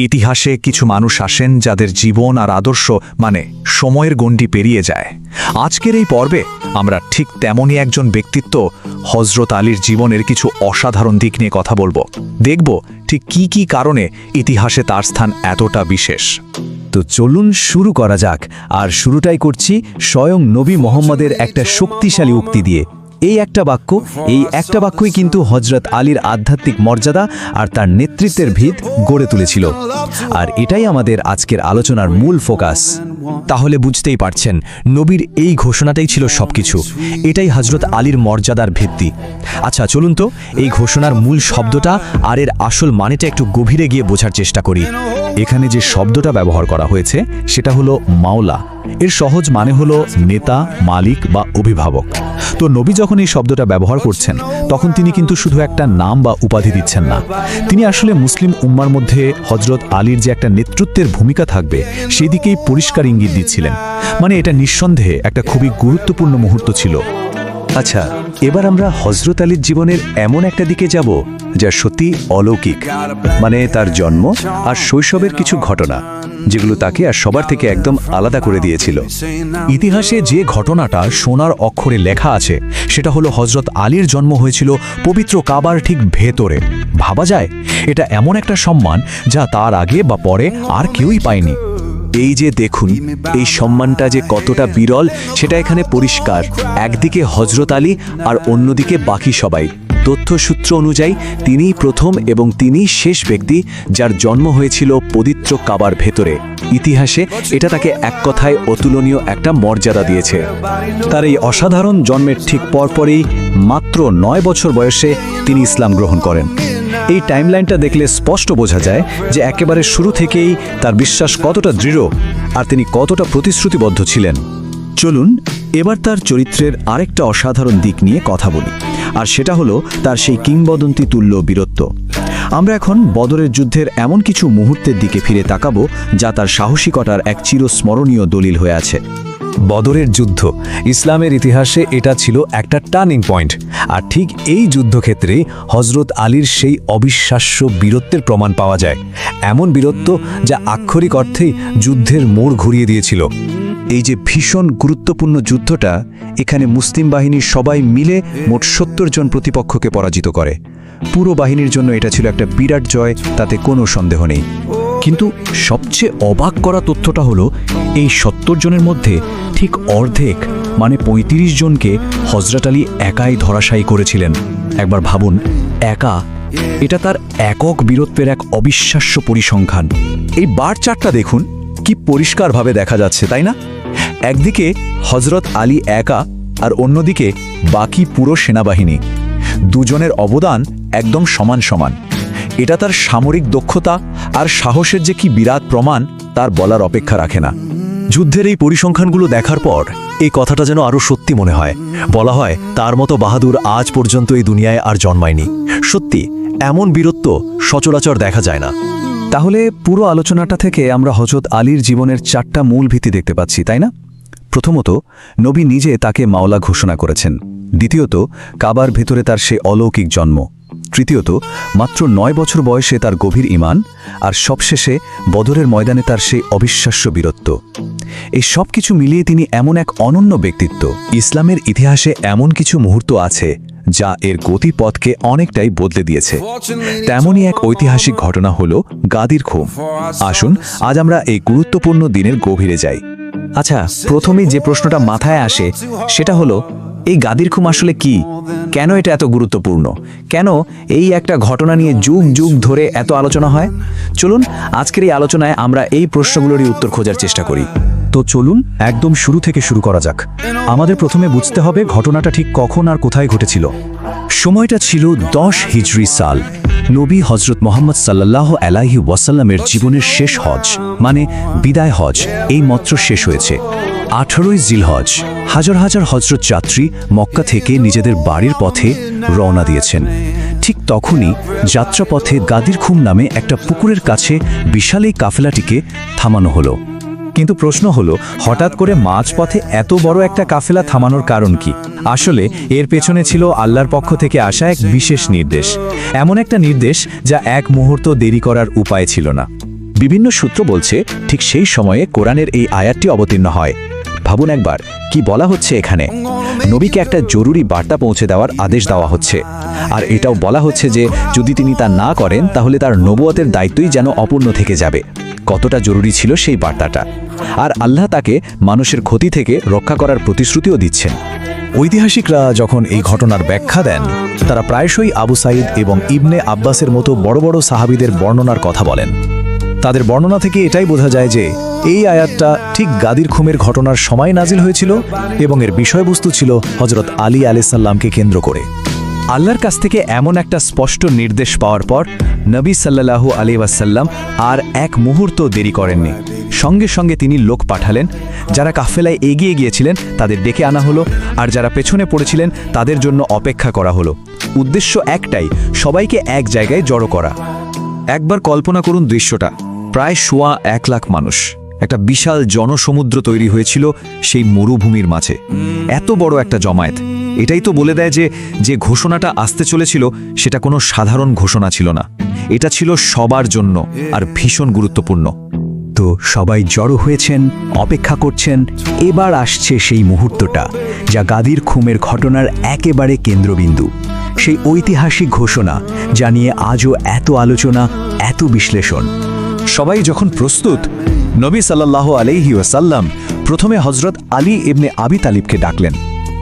ইতিহাসে কিছু মানুষ আসেন যাদের জীবন আর আদর্শ সময়ের গণ্ডি পেরিয়ে যায়। আজকের এই পর্বে আমরা ঠিক তেমনই একজন ব্যক্তিত্ব হযরত আলীর জীবনের কিছু অসাধারণ দিক নিয়ে কথা বলবো। দেখব ঠিক কি কারণে ইতিহাসে তার স্থান এতটা বিশেষ। তো চলুন শুরু করা যাক। আর শুরুটাই করছি স্বয়ং নবী মোহাম্মদের একটা শক্তিশালী উক্তি দিয়ে। এই একটা বাক্যই কিন্তু হযরত আলীর আধ্যাত্মিক মর্যাদা আর তার নেতৃত্বের ভিত গড়ে তুলেছিল। আর এটাই আমাদের আজকের আলোচনার মূল ফোকাস। তাহলে বুঝতেই পারছেন, নবীর এই ঘোষণাটাই ছিল সবকিছু। এটাই হযরত আলীর মর্যাদার ভিত্তি। আচ্ছা চলুন তো এই ঘোষণার মূল শব্দটা আর এর আসল মানেটা একটু গভীরে গিয়ে বোঝার চেষ্টা করি। এখানে যে শব্দটা ব্যবহার করা হয়েছে সেটা হলো মাওলা। এর সহজ মানে হলো নেতা, মালিক বা অভিভাবক। তো নবী যখন এই শব্দটা ব্যবহার করছেন তখন তিনি কিন্তু শুধু একটা নাম বা উপাধি দিচ্ছেন না। তিনি আসলে মুসলিম উম্মার মধ্যে হযরত আলীর যে একটা নেতৃত্বের ভূমিকা থাকবে সেই দিকেই পরিষ্কার ইঙ্গিত দিচ্ছিলেন। এটা নিঃসন্দেহে একটা খুবই গুরুত্বপূর্ণ মুহূর্ত ছিল। আচ্ছা, এবার আমরা হযরত আলীর জীবনের এমন একটা দিকে যাব যা সত্যি অলৌকিক। তার জন্ম আর শৈশবের কিছু ঘটনা যেগুলো তাকে আর সবার থেকে একদম আলাদা করে দিয়েছিল। ইতিহাসে যে ঘটনাটা সোনার অক্ষরে লেখা আছে সেটা হলো হযরত আলীর জন্ম হয়েছিল পবিত্র কাবার ঠিক ভেতরে। ভাবা যায় এটা এমন একটা সম্মান যা তার আগে বা পরে আর কেউই পায়নি। এই যে দেখুন, এই সম্মানটা যে কতটা বিরল সেটা এখানে পরিষ্কার। একদিকে হযরত আলী আর অন্যদিকে বাকি সবাই। তথ্যসূত্র অনুযায়ী তিনিই প্রথম এবং তিনিই শেষ ব্যক্তি যার জন্ম হয়েছিল পবিত্র কাবার ভেতরে। ইতিহাসে এটা তাকে এক কথায় অতুলনীয় একটা মর্যাদা দিয়েছে। তার এই অসাধারণ জন্মের ঠিক পরপরই মাত্র 9 বছর বয়সে তিনি ইসলাম গ্রহণ করেন। এই টাইমলাইনটা দেখলে স্পষ্ট বোঝা যায় যে একেবারে শুরু থেকেই তার বিশ্বাস কতটা দৃঢ় আর তিনি কতটা প্রতিশ্রুতিবদ্ধ ছিলেন। চলুন এবার তার চরিত্রের আরেকটা অসাধারণ দিক নিয়ে কথা বলি, আর সেটা হলো তার সেই কিংবদন্তি তুল্য বীরত্ব। আমরা এখন বদরের যুদ্ধের এমন কিছু মুহূর্তের দিকে ফিরে তাকাবো যা তার সাহসিকতার এক চিরস্মরণীয় দলিল হয়ে আছে। বদরের যুদ্ধ ইসলামের ইতিহাসে এটা ছিল একটা টার্নিং পয়েন্ট। আর ঠিক এই যুদ্ধক্ষেত্রে হযরত আলীর সেই অবিশ্বাস্য বীরত্বের প্রমাণ পাওয়া যায়। এমন বীরত্ব যা আক্ষরিক অর্থেই যুদ্ধের মোড় ঘুরিয়ে দিয়েছিল। এই যে ভীষণ গুরুত্বপূর্ণ যুদ্ধটা, এখানে মুসলিম বাহিনীর সবাই মিলে মোট 70 জন প্রতিপক্ষকে পরাজিত করে। পুরো বাহিনীর জন্য এটা ছিল একটা বিরাট জয়, তাতে কোনো সন্দেহ নেই। কিন্তু সবচেয়ে অবাক করা তথ্যটা হলো এই 70 জনের মধ্যে ঠিক অর্ধেক 35 জনকে হযরত আলী একাই ধরাশায়ী করেছিলেন। একবার ভাবুন, একা। এটা তার একক বীরত্বের এক অবিশ্বাস্য পরিসংখ্যান। এই বার চার্টটা দেখুন, কি পরিষ্কারভাবে দেখা যাচ্ছে, তাই না? একদিকে হযরত আলী একা আর অন্যদিকে বাকি পুরো সেনাবাহিনী। দুজনের অবদান একদম সমান সমান। এটা তার সামরিক দক্ষতা আর সাহসের যে কি বিরাট প্রমাণ তার বলার অপেক্ষা রাখে না। যুদ্ধের এই পরিসংখ্যানগুলো দেখার পর এই কথাটা যেন আরো সত্যি মনে হয়। বলা হয় তার মতো বাহাদুর আজ পর্যন্ত এই দুনিয়ায় আর জন্মায়নি। সত্যি এমন বীরত্ব সচরাচর দেখা যায় না। তাহলে পুরো আলোচনাটা থেকে আমরা হযরত আলীর জীবনের 4টা মূল ভিত্তি দেখতে পাচ্ছি, তাই না? প্রথমত, নবী নিজে তাকে মাওলা ঘোষণা করেছেন। দ্বিতীয়ত, কাবার ভেতরে তার সেই অলৌকিক জন্ম। তৃতীয়ত, মাত্র 9 বছর বয়সে তার গভীর ঈমান। আর সবশেষে বদরের ময়দানে তার সেই অবিশ্বাস্য বীরত্ব। এই সব কিছু মিলিয়ে তিনি এমন এক অনন্য ব্যক্তিত্ব। ইসলামের ইতিহাসে এমন কিছু মুহূর্ত আছে যা এর গতিপথকে অনেকটাই বদলে দিয়েছে। তেমনই এক ঐতিহাসিক ঘটনা হলো গাদির খুন। আসুন আজ আমরা এই গুরুত্বপূর্ণ দিনের গভীরে যাই। আচ্ছা, প্রথমেই যে প্রশ্নটা মাথায় আসে সেটা হলো, এই গাদির খুন আসলে কি? কেন এটা এত গুরুত্বপূর্ণ? কেন এই একটা ঘটনা নিয়ে যুগ যুগ ধরে এত আলোচনা হয়? চলুন আজকের এই আলোচনায় আমরা এই প্রশ্নগুলোরই উত্তর খোঁজার চেষ্টা করি। তো চলুন একদম শুরু থেকে শুরু করা যাক। আমাদের প্রথমে বুঝতে হবে ঘটনাটা ঠিক কখন আর কোথায় ঘটেছিল। সময়টা ছিল 10 হিজরি সাল। নবী হযরত মুহাম্মদ সাল্লাল্লাহু আলাইহি ওয়াসাল্লামের জীবনের শেষ হজ, বিদায় হজ, এই মাত্র শেষ হয়েছে। 18ই জিলহজ। হাজার হাজার হযরত যাত্রী মক্কা থেকে নিজেদের বাড়ির পথে রওনা দিয়েছেন। ঠিক তখনই যাত্রাপথে গাদির খুম নামে একটা পুকুরের কাছে বিশাল এই কাফেলাটিকে থামানো হলো। কিন্তু প্রশ্ন হলো, হঠাৎ করে মাঝপথে এত বড় একটা কাফেলা থামানোর কারণ কি? আসলে এর পেছনে ছিল আল্লাহর পক্ষ থেকে আসা এক বিশেষ নির্দেশ। এমন একটা নির্দেশ যা এক মুহূর্ত দেরি করার উপায় ছিল না। বিভিন্ন সূত্র বলছে ঠিক সেই সময়ে কোরআনের এই আয়াতটি অবতীর্ণ হয়। ভাবুন একবার কি বলা হচ্ছে এখানে, নবীকে একটা জরুরি বার্তা পৌঁছে দেওয়ার আদেশ দেওয়া হচ্ছে, আর এটাও বলা হচ্ছে যে যদি তিনি তা না করেন তাহলে তার নবুয়তের দায়িত্বই যেন অপূর্ণ থেকে যাবে। কতটা জরুরি ছিল সেই বার্তাটা, আর আল্লাহ তাকে মানুষের ক্ষতি থেকে রক্ষা করার প্রতিশ্রুতিও দিচ্ছেন। ঐতিহাসিকরা যখন এই ঘটনার ব্যাখ্যা দেন, তারা প্রায়শই আবু সাঈদ এবং ইবনে আব্বাসের মতো বড় বড় সাহাবীদের বর্ণনার কথা বলেন। তাদের বর্ণনা থেকে এটাই বোঝা যায় যে এই আয়াতটা ঠিক গাদির খুমের ঘটনার সময় নাজিল হয়েছিল এবং এর বিষয়বস্তু ছিল হযরত আলী আলাইহিস সালামকে কেন্দ্র করে। আল্লাহর কাছ থেকে এমন একটা স্পষ্ট নির্দেশ পাওয়ার পর নবী সাল্লাল্লাহু আলাইহি ওয়াসাল্লাম আর এক মুহূর্ত দেরি করেননি। সঙ্গে সঙ্গে তিনি লোক পাঠালেন, যারা কাফেলায় এগিয়ে গিয়েছিলেন তাদের ডেকে আনা হলো, আর যারা পেছনে পড়েছিলেন তাদের জন্য অপেক্ষা করা হলো। উদ্দেশ্য একটাই, সবাইকে এক জায়গায় জড়ো করা। একবার কল্পনা করুন দৃশ্যটা, প্রায় 1.25 লাখ মানুষ, একটা বিশাল জনসমুদ্র তৈরি হয়েছিল সেই মরুভূমির মাঝে। এত বড় একটা জমায়েত, এটাই তো বলে দেয় যে যে ঘোষণাটা আসতে চলেছিল সেটা কোনো সাধারণ ঘোষণা ছিল না, এটা ছিল সবার জন্য আর ভীষণ গুরুত্বপূর্ণ। তো সবাই জড়ো হয়েছেন, অপেক্ষা করছেন। এবার আসছে সেই মুহূর্তটা যা গাদির খুমের ঘটনার একেবারে কেন্দ্রবিন্দু, সেই ঐতিহাসিক ঘোষণা যা নিয়ে আজও এত আলোচনা, এত বিশ্লেষণ। সবাই যখন প্রস্তুত, নবী সাল্লাল্লাহু আলাইহি ওয়াসাল্লাম প্রথমে হযরত আলী ইবনে আবি তালিবকে ডাকলেন,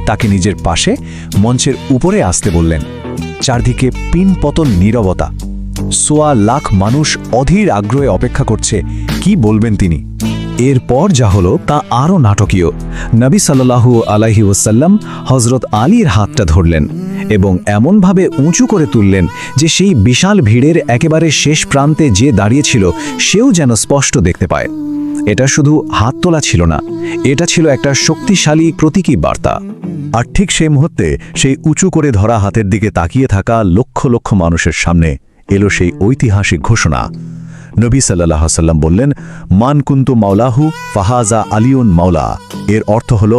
তাকে নিজের পাশে মঞ্চের উপরে আসতে বললেন। চারদিকে পিনপতন নীরবতা, 1.25 লাখ মানুষ অধীর আগ্রহে অপেক্ষা করছে কি বলবেন তিনি। এরপর যা হলো তা আরও নাটকীয়। নবী সাল্লাল্লাহু আলাইহি ওয়াসাল্লাম হযরত আলীর হাতটা ধরলেন এবং এমনভাবে উঁচু করে তুললেন যে সেই বিশাল ভিড়ের একেবারে শেষ প্রান্তে যে দাঁড়িয়েছিল সেও যেন স্পষ্ট দেখতে পায়। এটা শুধু হাত তোলা ছিল না, এটা ছিল একটা শক্তিশালী প্রতীকী বার্তা। আর ঠিক সেই মুহূর্তে সেই উঁচু করে ধরা হাতের দিকে তাকিয়ে থাকা লক্ষ লক্ষ মানুষের সামনে এলো সেই ঐতিহাসিক ঘোষণা। নবী সাল্লাল্লাহু আলাইহি ওয়াসাল্লাম বললেন, মান কুনতু মাওলাহু ফাহাজা আলিউন মাওলা। এর অর্থ হলো,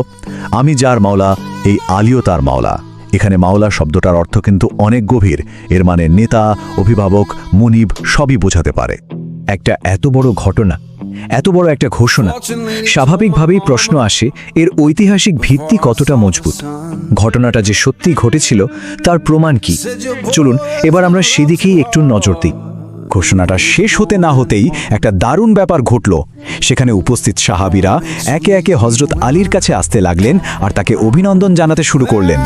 আমি যার মাওলা, এই আলীও তার মাওলা। এখানে মাওলা শব্দটার অর্থ কিন্তু অনেক গভীর। এর মানে নেতা, অভিভাবক, মুনিব সবই বোঝাতে পারে। একটা এত বড় ঘটনা, এত বড় একটা ঘোষণা, স্বাভাবিকভাবেই প্রশ্ন আসে এর ঐতিহাসিক ভিত্তি কতটা মজবুত। ঘটনাটা যে সত্যি ঘটেছিল তার প্রমাণ কি? চলুন এবার আমরা সেদিকেই একটু নজর দিই। ঘোষণাটা শেষ হতে না হতেই একটা দারুণ ব্যাপার ঘটল। সেখানে উপস্থিত সাহাবীরা একে একে হযরত আলীর কাছে আসতে লাগলেন আর তাকে অভিনন্দন জানাতে শুরু করলেন।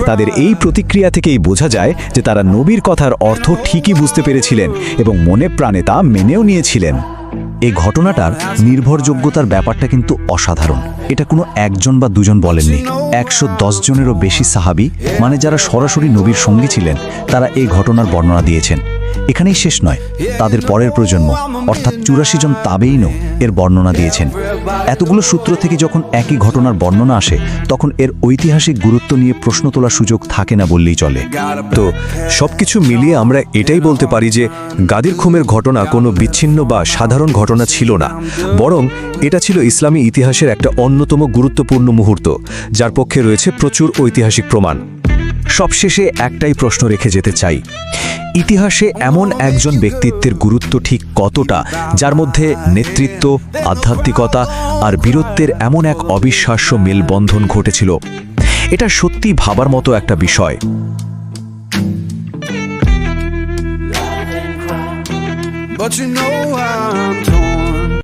তাদের এই প্রতিক্রিয়া থেকেই বোঝা যায় যে তারা নবীর কথার অর্থ ঠিকই বুঝতে পেরেছিলেন এবং মনে প্রাণে তা মেনেও নিয়েছিলেন। এই ঘটনাটার নির্ভরযোগ্যতার ব্যাপারটা কিন্তু অসাধারণ। এটা কোনো একজন বা দুজন বলেননি, 110 জনেরও বেশি সাহাবী, মানে যারা সরাসরি নবীর সঙ্গী ছিলেন, তারা এই ঘটনার বর্ণনা দিয়েছেন। এখানেই শেষ নয়, তাদের পরের প্রজন্ম অর্থাৎ 84 জন তাবেঈনও এর বর্ণনা দিয়েছেন। এতগুলো সূত্র থেকে যখন একই ঘটনার বর্ণনা আসে তখন এর ঐতিহাসিক গুরুত্ব নিয়ে প্রশ্ন তোলার সুযোগ থাকে না বললেই চলে। তো সবকিছু মিলিয়ে আমরা এটাই বলতে পারি যে গাদির খুমের ঘটনা কোনো বিচ্ছিন্ন বা সাধারণ ঘটনা ছিল না, বরং এটা ছিল ইসলামী ইতিহাসের একটা অন্যতম গুরুত্বপূর্ণ মুহূর্ত, যার পক্ষে রয়েছে প্রচুর ঐতিহাসিক প্রমাণ। সবশেষে একটাই প্রশ্ন রেখে যেতে চাই, ইতিহাসে এমন একজন ব্যক্তিত্বের গুরুত্ব ঠিক কতটা, যার মধ্যে নেতৃত্ব, আধ্যাত্মিকতা আর বীরত্বের এমন এক অবিশ্বাস্য মেলবন্ধন ঘটেছিল? এটা সত্যি ভাবার মতো একটা বিষয়। But you know how